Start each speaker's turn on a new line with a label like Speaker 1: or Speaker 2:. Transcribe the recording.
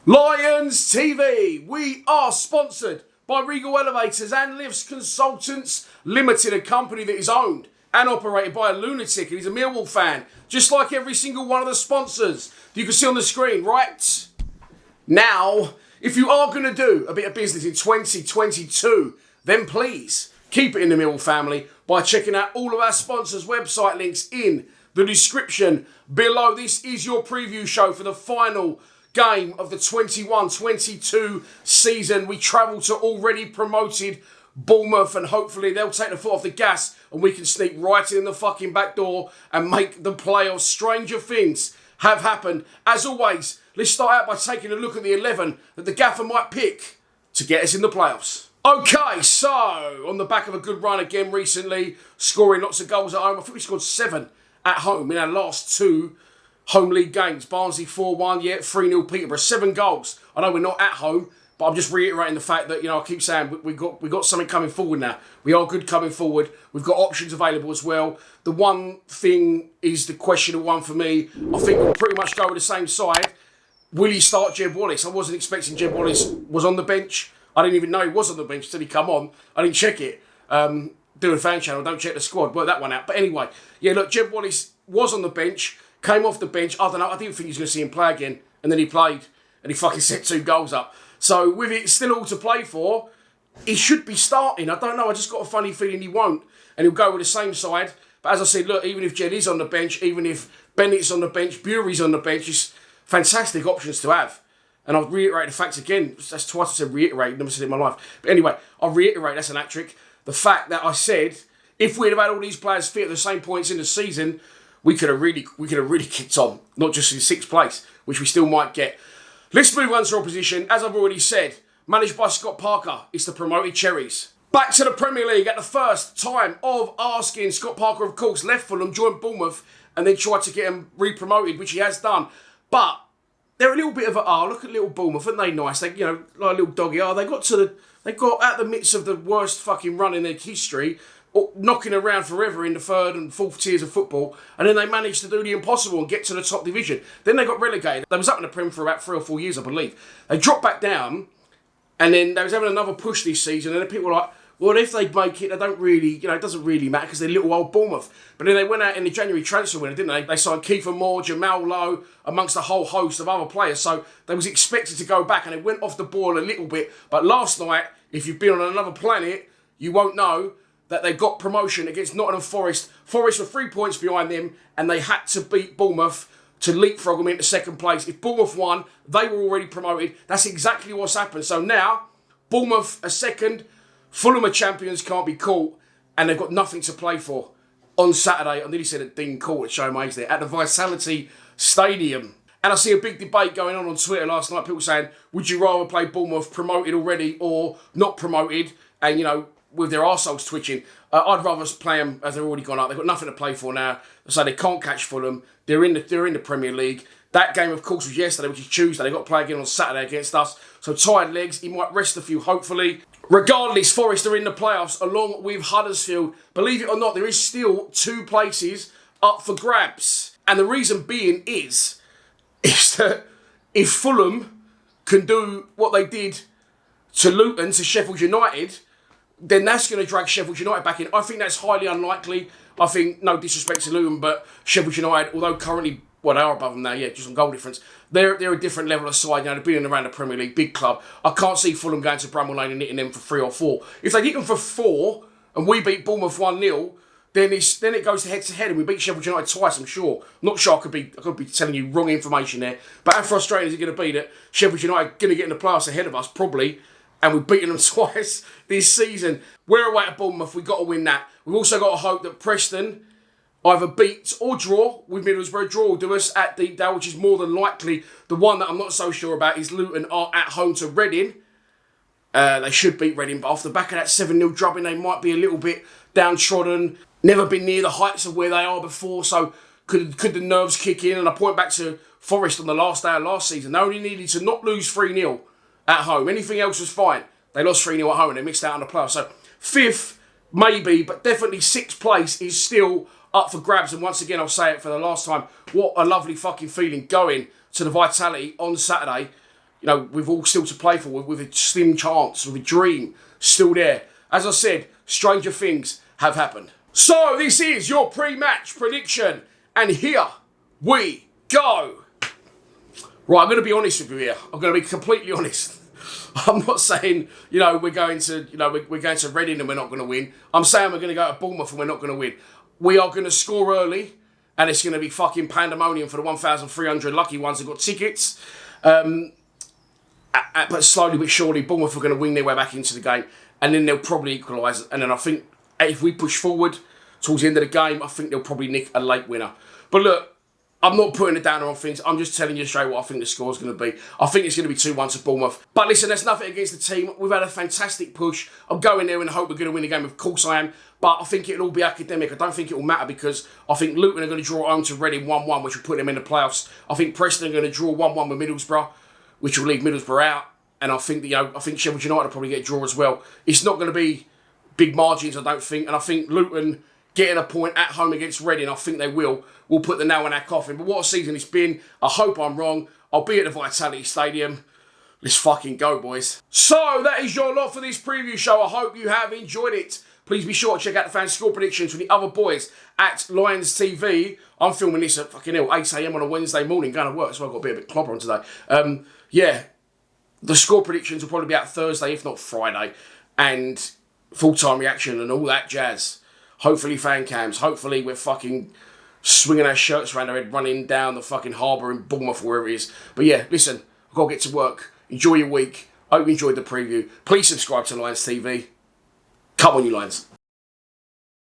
Speaker 1: Lions TV, we are sponsored by Regal Elevators and Lifts Consultants Limited, a company that is owned and operated by a lunatic, and he's a Millwall fan, just like every single one of the sponsors that you can see on the screen right now. If you are going to do a bit of business in 2022, then please keep it in the Millwall family by checking out all of our sponsors' website links in the description below. This is your preview show for the final game of the 21-22 season. We travel to already promoted Bournemouth, and hopefully they'll take the foot off the gas and we can sneak right in the fucking back door and make the playoffs. Stranger things have happened. As always, let's start out by taking a look at the 11 that the gaffer might pick to get us in the playoffs. Okay, so on the back of a good run again recently, scoring lots of goals at home. I think we scored 7 at home in our last 2 home league games. Barnsley 4-1, 3-0 Peterborough, 7 goals. I know we're not at home, but I'm just reiterating the fact that, I keep saying we got something coming forward now. We are good coming forward. We've got options available as well. The one thing is the questionable one for me. I think we'll pretty much go with the same side. Will he start Jed Wallace? I wasn't expecting Jed Wallace was on the bench. I didn't even know he was on the bench until he come on. I didn't check it. Doing a fan channel, don't check the squad. Work that one out. But anyway, look, Jed Wallace was on the bench. Came off the bench. I don't know. I didn't think he was going to see him play again. And then he played. And he fucking set 2 goals up. So with it still all to play for, he should be starting. I don't know. I just got a funny feeling he won't. And he'll go with the same side. But as I said, look, even if Jed is on the bench, even if Bennett's on the bench, Bury's on the bench, it's fantastic options to have. And I'll reiterate the facts again. That's twice I said reiterate. Never said it in my life. But anyway, I'll reiterate. That's an hat-trick. The fact that I said, if we'd have had all these players fit at the same points in the season, we could have really kicked on, not just in 6th place, which we still might get. Let's move on to opposition. As I've already said, managed by Scott Parker, it's the promoted Cherries. Back to the Premier League at the first time of asking. Scott Parker, of course, left Fulham, joined Bournemouth, and then tried to get him re-promoted, which he has done. But they're a little bit of look at little Bournemouth, aren't they nice? They, like a little doggy. They got out the midst of the worst fucking run in their history, knocking around forever in the 3rd and 4th tiers of football, and then they managed to do the impossible and get to the top division. Then they got relegated. They was up in the Prem for about 3 or 4 years, I believe. They dropped back down, and then they was having another push this season, and then people were like, well, if they make it, they don't really, it doesn't really matter because they're little old Bournemouth. But then they went out in the January transfer window, didn't they? They signed Kiefer Moore, Jamal Lowe, amongst a whole host of other players. So they was expected to go back, and they went off the boil a little bit. But last night, if you've been on another planet, you won't know that they got promotion against Nottingham Forest. Forest were 3 points behind them, and they had to beat Bournemouth to leapfrog them into 2nd place. If Bournemouth won, they were already promoted. That's exactly what's happened. So now, Bournemouth are 2nd, Fulham are champions, can't be caught, and they've got nothing to play for. On Saturday, I nearly said at Dean Court at show my age there, at the Vitality Stadium. And I see a big debate going on Twitter last night, people saying, would you rather play Bournemouth promoted already or not promoted? And, with their arseholes twitching, I'd rather play them as they've already gone up. They've got nothing to play for now, so they can't catch Fulham. They're in the Premier League. That game, of course, was yesterday, which is Tuesday. They've got to play again on Saturday against us. So tired legs. He might rest a few, hopefully. Regardless, Forest are in the playoffs along with Huddersfield. Believe it or not, there is still 2 places up for grabs. And the reason being is that if Fulham can do what they did to Luton, to Sheffield United, then that's going to drag Sheffield United back in. I think that's highly unlikely. I think, no disrespect to Luton, but Sheffield United, although currently, they are above them now, just on goal difference, they're a different level of side. They've been in around the Premier League, big club. I can't see Fulham going to Bramall Lane and hitting them for 3 or 4. If they hit them for 4 and we beat Bournemouth 1-0, then it goes to head and we beat Sheffield United twice, I'm sure. I'm not sure I could be telling you wrong information there. But how frustrating is it going to be that Sheffield United are going to get in the playoffs ahead of us, probably, and we've beaten them twice this season. We're away at Bournemouth. We've got to win that. We've also got to hope that Preston either beat or draw with Middlesbrough. Draw will do us at Deepdale, which is more than likely. The one that I'm not so sure about is Luton are at home to Reading. They should beat Reading, but off the back of that 7-0 drubbing, they might be a little bit downtrodden. Never been near the heights of where they are before, so could the nerves kick in? And I point back to Forest on the last day of last season. They only needed to not lose 3-0 at home. Anything else was fine. They lost 3-0 at home and they missed out on the playoffs. So 5th, maybe, but definitely 6th place is still up for grabs. And once again, I'll say it for the last time, what a lovely fucking feeling going to the Vitality on Saturday. you know, we've all still to play for, with a slim chance, with a dream still there. As I said, stranger things have happened. So this is your pre-match prediction, and here we go. Right, I'm going to be honest with you here. I'm going to be completely honest. I'm not saying, you know, we're going to Reading and we're not going to win. I'm saying we're going to go to Bournemouth and we're not going to win. We are going to score early, and it's going to be fucking pandemonium for the 1,300 lucky ones that got tickets. But slowly but surely, Bournemouth are going to win their way back into the game, and then they'll probably equalise. And then I think if we push forward towards the end of the game, I think they'll probably nick a late winner. But look, I'm not putting it down on things. I'm just telling you straight what I think the score is going to be. I think it's going to be 2-1 to Bournemouth. But listen, that's nothing against the team. We've had a fantastic push. I'm going there and hope we're going to win the game. Of course I am. But I think it'll all be academic. I don't think it will matter, because I think Luton are going to draw home to Reading 1-1, which will put them in the playoffs. I think Preston are going to draw 1-1 with Middlesbrough, which will leave Middlesbrough out. And I think, I think Sheffield United will probably get a draw as well. It's not going to be big margins, I don't think. And I think Luton getting a point at home against Reading, I think they will put the nail in our coffin. But what a season it's been. I hope I'm wrong. I'll be at the Vitality Stadium. Let's fucking go, boys. So, that is your lot for this preview show. I hope you have enjoyed it. Please be sure to check out the fan score predictions from the other boys at Lions TV. I'm filming this at fucking 8 a.m. on a Wednesday morning, going to work, so I've got a bit of clobber on today. Yeah, the score predictions will probably be out Thursday, if not Friday. And full-time reaction and all that jazz. Hopefully fan cams. Hopefully we're fucking swinging our shirts around our head, running down the fucking harbour in Bournemouth, wherever it is. But yeah, listen, I've got to get to work. Enjoy your week. Hope you enjoyed the preview. Please subscribe to Lions TV. Come on, you Lions.